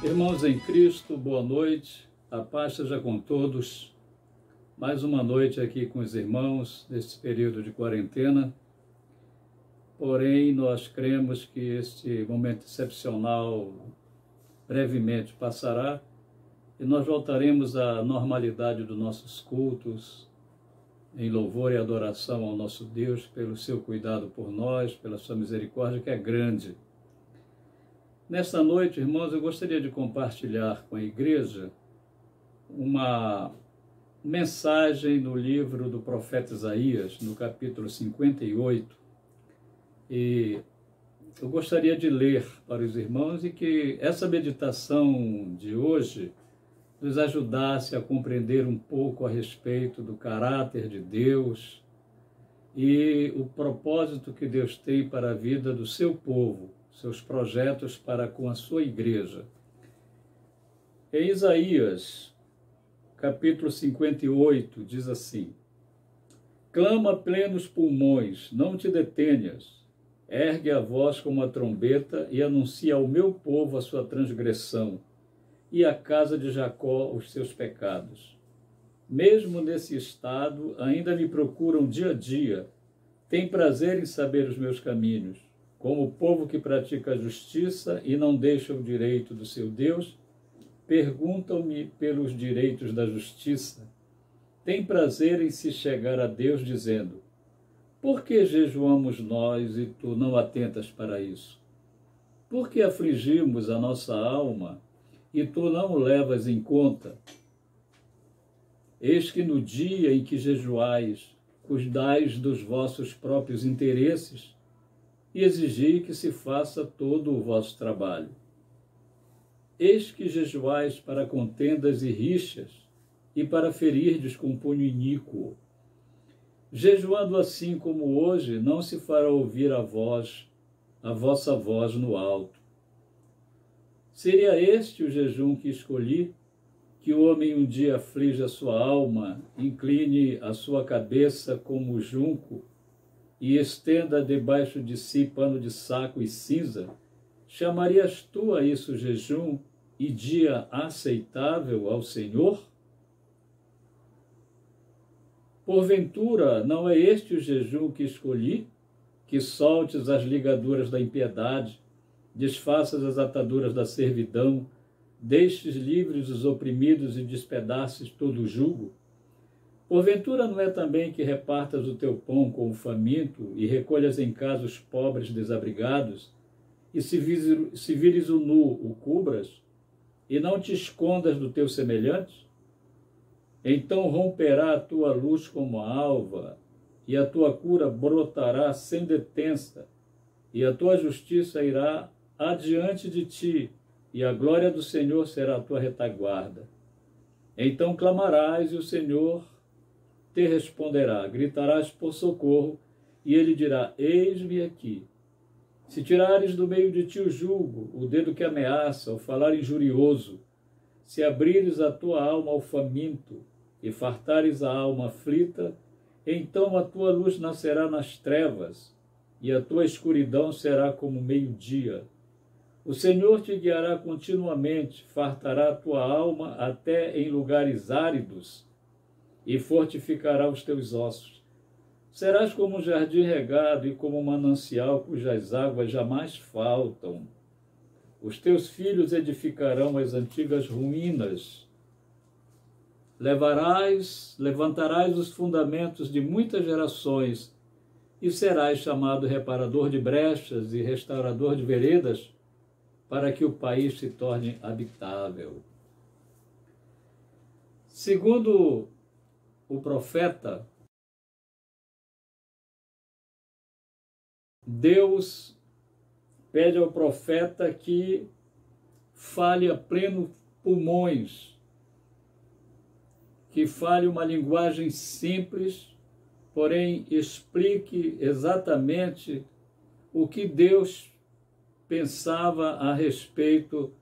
Irmãos em Cristo, boa noite, a paz seja com todos. Mais uma noite aqui com os irmãos neste período de quarentena. Porém, nós cremos que este momento excepcional brevemente passará e nós voltaremos à normalidade dos nossos cultos, em louvor e adoração ao nosso Deus pelo seu cuidado por nós, pela sua misericórdia que é grande. Nesta noite, irmãos, eu gostaria de compartilhar com a igreja uma mensagem no livro do profeta Isaías, no capítulo 58, e eu gostaria de ler para os irmãos e que essa meditação de hoje nos ajudasse a compreender um pouco a respeito do caráter de Deus e o propósito que Deus tem para a vida do seu povo, seus projetos para com a sua igreja. Em Isaías, capítulo 58, diz assim: clama a plenos pulmões, não te detenhas, ergue a voz como a trombeta e anuncia ao meu povo a sua transgressão e à casa de Jacó os seus pecados. Mesmo nesse estado, ainda me procuram dia a dia, têm prazer em saber os meus caminhos. Como o povo que pratica a justiça e não deixa o direito do seu Deus, perguntam-me pelos direitos da justiça. Tem prazer em se chegar a Deus dizendo: por que jejuamos nós e tu não atentas para isso? Por que afligimos a nossa alma e tu não o levas em conta? Eis que no dia em que jejuais, cuidais dos vossos próprios interesses e exigi que se faça todo o vosso trabalho. Eis que jejuais para contendas e rixas, e para ferirdes com punho iníquo. Jejuando assim como hoje, não se fará ouvir a vossa voz no alto. Seria este o jejum que escolhi, que o homem um dia aflige a sua alma, incline a sua cabeça como o junco, e estenda debaixo de si pano de saco e cinza? Chamarias tu a isso jejum e dia aceitável ao Senhor? Porventura, não é este o jejum que escolhi? Que soltes as ligaduras da impiedade, desfaças as ataduras da servidão, deixes livres os oprimidos e despedaces todo o jugo? Porventura não é também que repartas o teu pão com o faminto e recolhas em casa os pobres desabrigados, e se vires o nu, o cubras, e não te escondas do teu semelhante? Então romperá a tua luz como a alva, e a tua cura brotará sem detença, e a tua justiça irá adiante de ti, e a glória do Senhor será a tua retaguarda. Então clamarás, e o Senhor te responderá, gritarás por socorro, e ele dirá: eis-me aqui. Se tirares do meio de ti o jugo, o dedo que ameaça, o falar injurioso, se abrires a tua alma ao faminto, e fartares a alma aflita, então a tua luz nascerá nas trevas, e a tua escuridão será como meio-dia. O Senhor te guiará continuamente, fartará a tua alma até em lugares áridos, e fortificará os teus ossos. Serás como um jardim regado e como um manancial cujas águas jamais faltam. Os teus filhos edificarão as antigas ruínas. Levantarás os fundamentos de muitas gerações e serás chamado reparador de brechas e restaurador de veredas, para que o país se torne habitável. Segundo o profeta, Deus pede ao profeta que fale a pleno pulmões, que fale uma linguagem simples, porém explique exatamente o que Deus pensava a respeito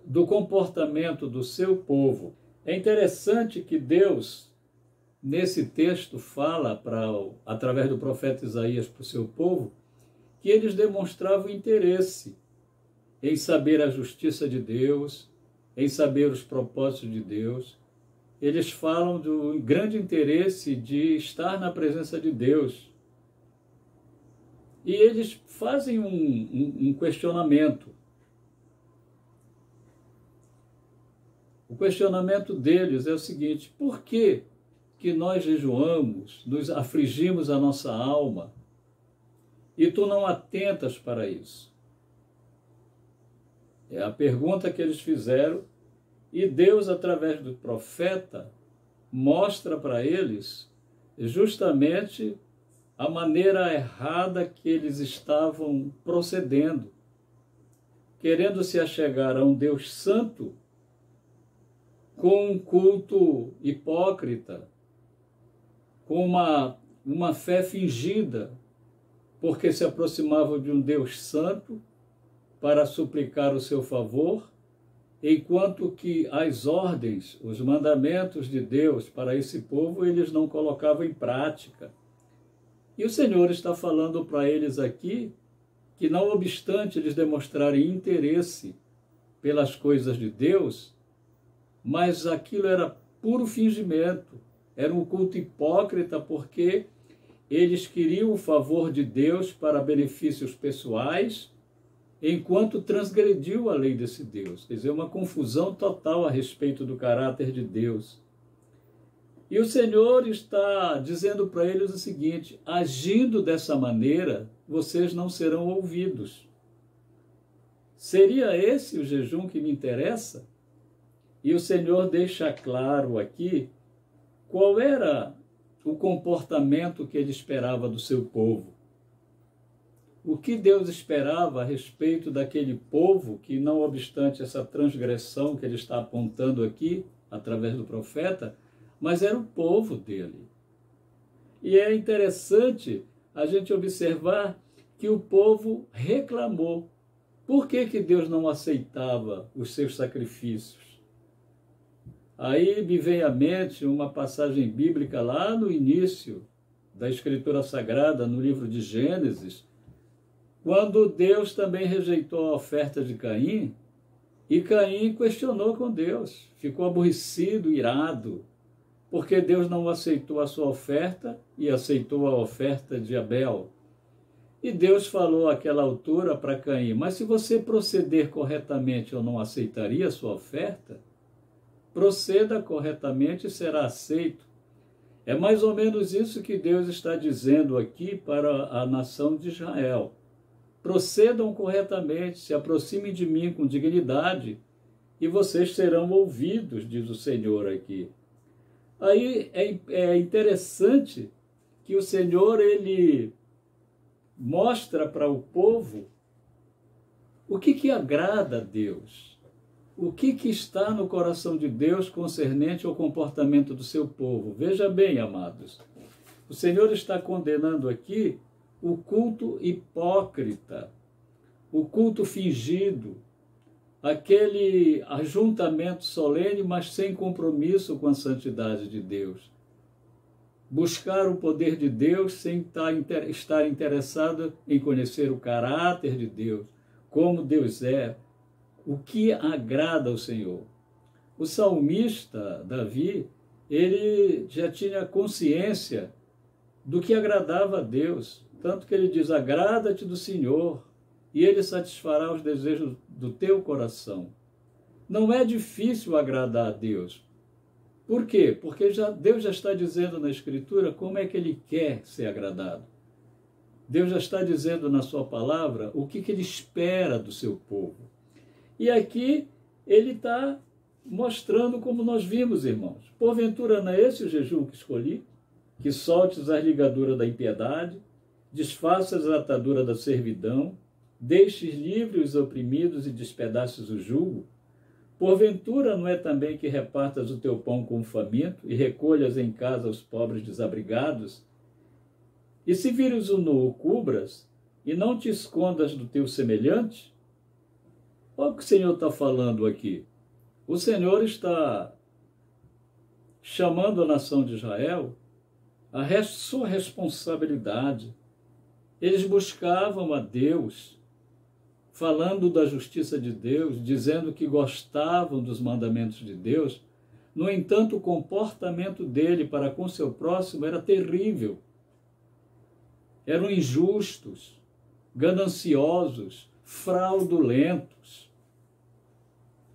do comportamento do seu povo. É interessante que Deus, nesse texto, fala, através do profeta Isaías, para o seu povo, que eles demonstravam interesse em saber a justiça de Deus, em saber os propósitos de Deus. Eles falam do grande interesse de estar na presença de Deus. E eles fazem um questionamento. O questionamento deles é o seguinte: por que nós jejuamos, nos afligimos a nossa alma, e tu não atentas para isso? É a pergunta que eles fizeram, e Deus, através do profeta, mostra para eles justamente a maneira errada que eles estavam procedendo, querendo se achegar a um Deus santo com um culto hipócrita, com uma fé fingida, porque se aproximavam de um Deus santo para suplicar o seu favor, enquanto que as ordens, os mandamentos de Deus para esse povo, eles não colocavam em prática. E o Senhor está falando para eles aqui que, não obstante eles demonstrarem interesse pelas coisas de Deus, mas aquilo era puro fingimento, era um culto hipócrita, porque eles queriam o favor de Deus para benefícios pessoais, enquanto transgrediu a lei desse Deus. Quer dizer, uma confusão total a respeito do caráter de Deus. E o Senhor está dizendo para eles o seguinte: agindo dessa maneira, vocês não serão ouvidos. Seria esse o jejum que me interessa? E o Senhor deixa claro aqui qual era o comportamento que ele esperava do seu povo. O que Deus esperava a respeito daquele povo que, não obstante essa transgressão que ele está apontando aqui, através do profeta, mas era o povo dele. E é interessante a gente observar que o povo reclamou. Por que Deus não aceitava os seus sacrifícios? Aí me vem à mente uma passagem bíblica lá no início da Escritura Sagrada, no livro de Gênesis, quando Deus também rejeitou a oferta de Caim, e Caim questionou com Deus, ficou aborrecido, irado, porque Deus não aceitou a sua oferta e aceitou a oferta de Abel. E Deus falou àquela altura para Caim: mas se você proceder corretamente, eu não aceitaria a sua oferta? Proceda corretamente e será aceito. É mais ou menos isso que Deus está dizendo aqui para a nação de Israel. Procedam corretamente, se aproximem de mim com dignidade, e vocês serão ouvidos, diz o Senhor aqui. Aí é interessante que o Senhor, ele mostra para o povo o que agrada a Deus. O que está no coração de Deus concernente ao comportamento do seu povo. Veja bem, amados, o Senhor está condenando aqui o culto hipócrita, o culto fingido, aquele ajuntamento solene, mas sem compromisso com a santidade de Deus. Buscar o poder de Deus sem estar interessado em conhecer o caráter de Deus, como Deus é, o que agrada ao Senhor. O salmista Davi, ele já tinha consciência do que agradava a Deus, tanto que ele diz: agrada-te do Senhor, e ele satisfará os desejos do teu coração. Não é difícil agradar a Deus. Por quê? Porque Deus já está dizendo na Escritura como é que ele quer ser agradado. Deus já está dizendo na sua palavra o que ele espera do seu povo. E aqui ele está mostrando como nós vimos, irmãos. Porventura não é esse o jejum que escolhi? Que soltes as ligaduras da impiedade, desfaças a atadura da servidão, deixes livres os oprimidos e despedaces o jugo? Porventura não é também que repartas o teu pão com o faminto e recolhas em casa os pobres desabrigados? E se vires o nu, o cubras, e não te escondas do teu semelhante? Olha o que o Senhor está falando aqui. O Senhor está chamando a nação de Israel a sua responsabilidade. Eles buscavam a Deus falando da justiça de Deus, dizendo que gostavam dos mandamentos de Deus. No entanto, o comportamento dele para com seu próximo era terrível. Eram injustos, gananciosos, fraudulentos.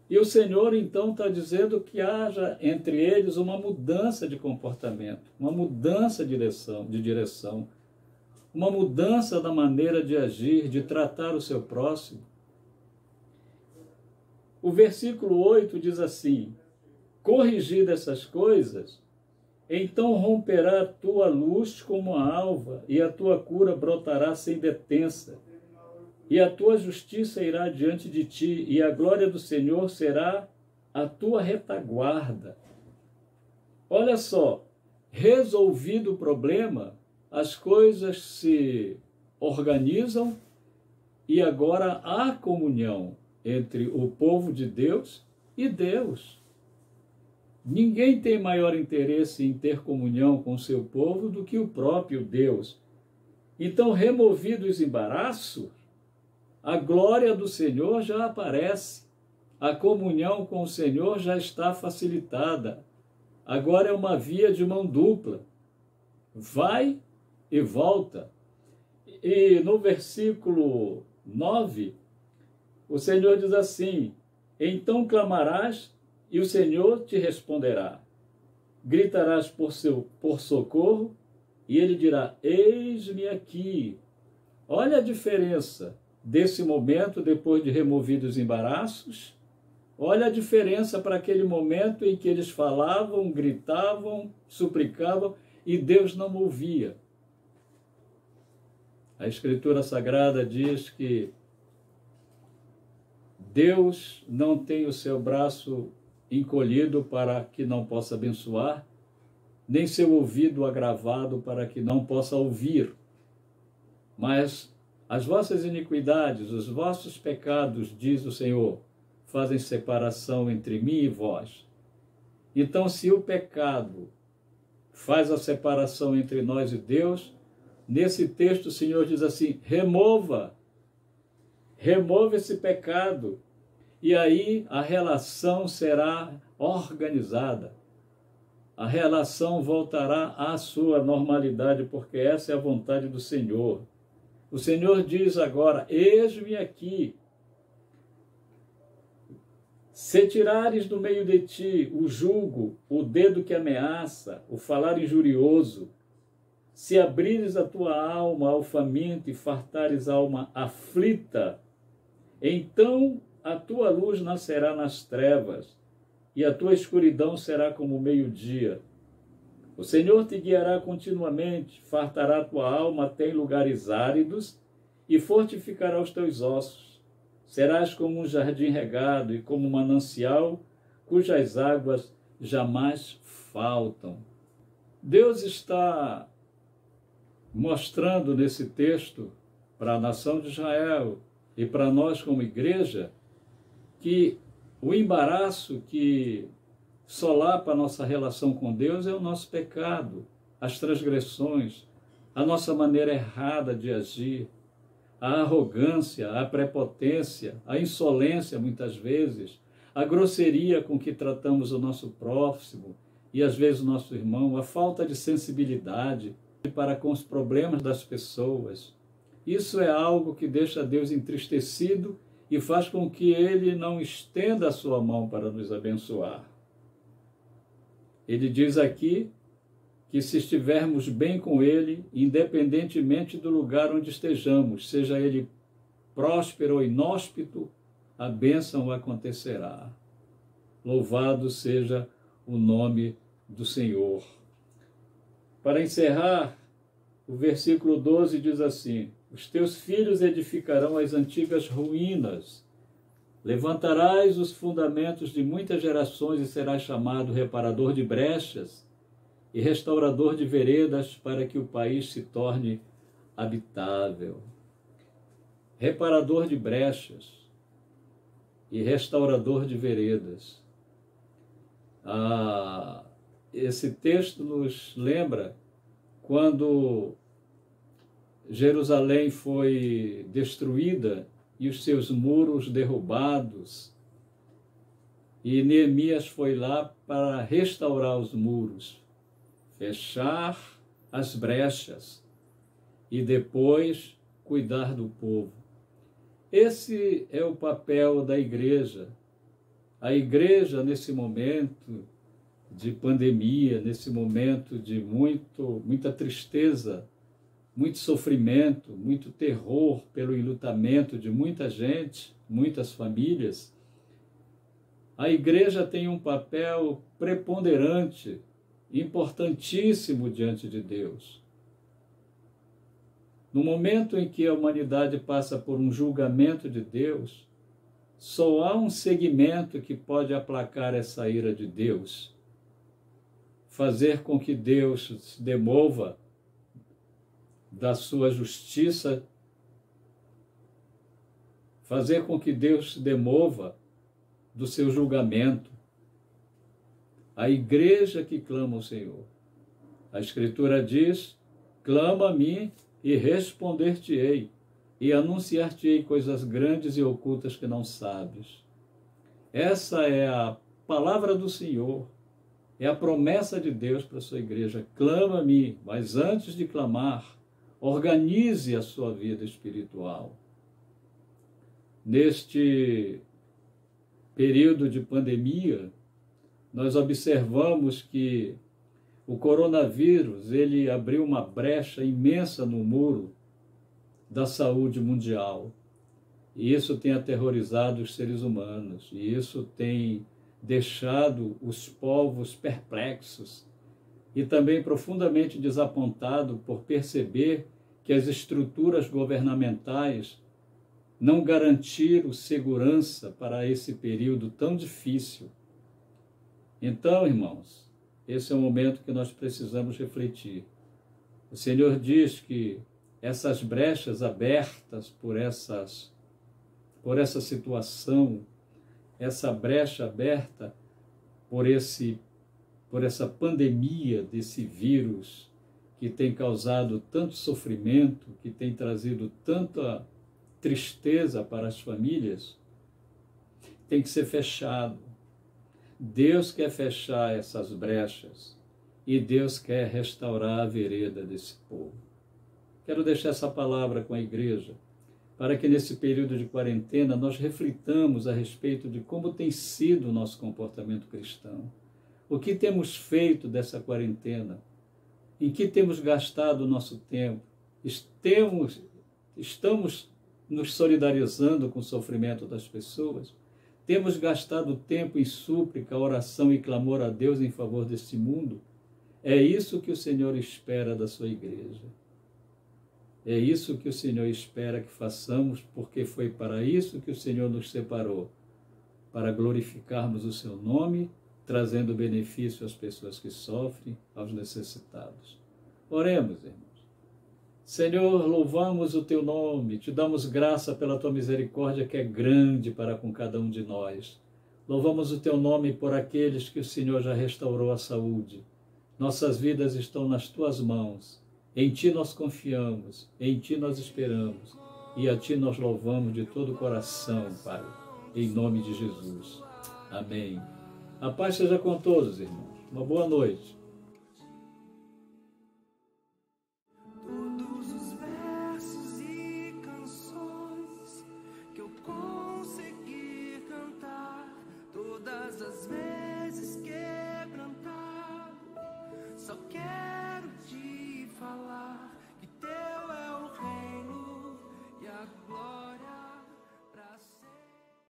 E o Senhor, então, está dizendo que haja entre eles uma mudança de comportamento, uma mudança de direção, uma mudança da maneira de agir, de tratar o seu próximo. O versículo 8 diz assim: corrigidas essas coisas, então romperá a tua luz como a alva, e a tua cura brotará sem detença. E a tua justiça irá diante de ti, e a glória do Senhor será a tua retaguarda. Olha só, resolvido o problema, as coisas se organizam e agora há comunhão entre o povo de Deus e Deus. Ninguém tem maior interesse em ter comunhão com o seu povo do que o próprio Deus. Então, removidos os embaraços, a glória do Senhor já aparece, a comunhão com o Senhor já está facilitada. Agora é uma via de mão dupla, vai e volta. E no versículo 9, o Senhor diz assim: então clamarás e o Senhor te responderá. Gritarás por socorro e ele dirá: eis-me aqui. Olha a diferença desse momento, depois de removidos os embaraços. Olha a diferença para aquele momento em que eles falavam, gritavam, suplicavam e Deus não ouvia. A Escritura Sagrada diz que Deus não tem o seu braço encolhido para que não possa abençoar, nem seu ouvido agravado para que não possa ouvir. Mas as vossas iniquidades, os vossos pecados, diz o Senhor, fazem separação entre mim e vós. Então, se o pecado faz a separação entre nós e Deus, nesse texto o Senhor diz assim: remova esse pecado, e aí a relação será organizada. A relação voltará à sua normalidade, porque essa é a vontade do Senhor. O Senhor diz agora: eis-me aqui. Se tirares do meio de ti o jugo, o dedo que ameaça, o falar injurioso, se abrires a tua alma ao faminto e fartares a alma aflita, então a tua luz nascerá nas trevas, e a tua escuridão será como o meio-dia. O Senhor te guiará continuamente, fartará a tua alma até em lugares áridos e fortificará os teus ossos. Serás como um jardim regado e como um manancial cujas águas jamais faltam. Deus está mostrando nesse texto para a nação de Israel e para nós como igreja que o embaraço que solapa a nossa relação com Deus é o nosso pecado, as transgressões, a nossa maneira errada de agir, a arrogância, a prepotência, a insolência muitas vezes, a grosseria com que tratamos o nosso próximo e às vezes o nosso irmão, a falta de sensibilidade para com os problemas das pessoas. Isso é algo que deixa Deus entristecido e faz com que Ele não estenda a sua mão para nos abençoar. Ele diz aqui que se estivermos bem com Ele, independentemente do lugar onde estejamos, seja ele próspero ou inóspito, a bênção acontecerá. Louvado seja o nome do Senhor. Para encerrar, o versículo 12 diz assim: os teus filhos edificarão as antigas ruínas, levantarás os fundamentos de muitas gerações e serás chamado reparador de brechas e restaurador de veredas para que o país se torne habitável. Reparador de brechas e restaurador de veredas. Esse texto nos lembra quando Jerusalém foi destruída e os seus muros derrubados. E Neemias foi lá para restaurar os muros, fechar as brechas e depois cuidar do povo. Esse é o papel da igreja. A igreja, nesse momento de pandemia, nesse momento de muita tristeza, muito sofrimento, muito terror pelo enlutamento de muita gente, muitas famílias, a igreja tem um papel preponderante, importantíssimo diante de Deus. No momento em que a humanidade passa por um julgamento de Deus, só há um segmento que pode aplacar essa ira de Deus, fazer com que Deus se demova da sua justiça, fazer com que Deus se demova do seu julgamento. A igreja que clama ao Senhor. A Escritura diz: clama a mim e responder-te-ei, e anunciar-te-ei coisas grandes e ocultas que não sabes. Essa é a palavra do Senhor, é a promessa de Deus para a sua igreja. Clama a mim, mas antes de clamar, organize a sua vida espiritual. Neste período de pandemia, nós observamos que o coronavírus, ele abriu uma brecha imensa no muro da saúde mundial. E isso tem aterrorizado os seres humanos, e isso tem deixado os povos perplexos e também profundamente desapontados por perceber que as estruturas governamentais não garantiram segurança para esse período tão difícil. Então, irmãos, esse é o momento que nós precisamos refletir. O Senhor diz que essas brechas abertas por essa situação, essa brecha aberta por essa pandemia desse vírus que tem causado tanto sofrimento, que tem trazido tanta tristeza para as famílias, tem que ser fechado. Deus quer fechar essas brechas e Deus quer restaurar a vereda desse povo. Quero deixar essa palavra com a igreja, para que nesse período de quarentena nós reflitamos a respeito de como tem sido o nosso comportamento cristão. O que temos feito dessa quarentena? Em que temos gastado o nosso tempo? Estamos nos solidarizando com o sofrimento das pessoas? Temos gastado tempo em súplica, oração e clamor a Deus em favor deste mundo? É isso que o Senhor espera da sua igreja. É isso que o Senhor espera que façamos, porque foi para isso que o Senhor nos separou, para glorificarmos o seu nome, trazendo benefício às pessoas que sofrem, aos necessitados. Oremos, irmãos. Senhor, louvamos o teu nome, te damos graça pela tua misericórdia que é grande para com cada um de nós. Louvamos o teu nome por aqueles que o Senhor já restaurou a saúde. Nossas vidas estão nas tuas mãos. Em ti nós confiamos, em ti nós esperamos e a ti nós louvamos de todo o coração, Pai, em nome de Jesus. Amém. A paz seja com todos, irmãos. Uma boa noite.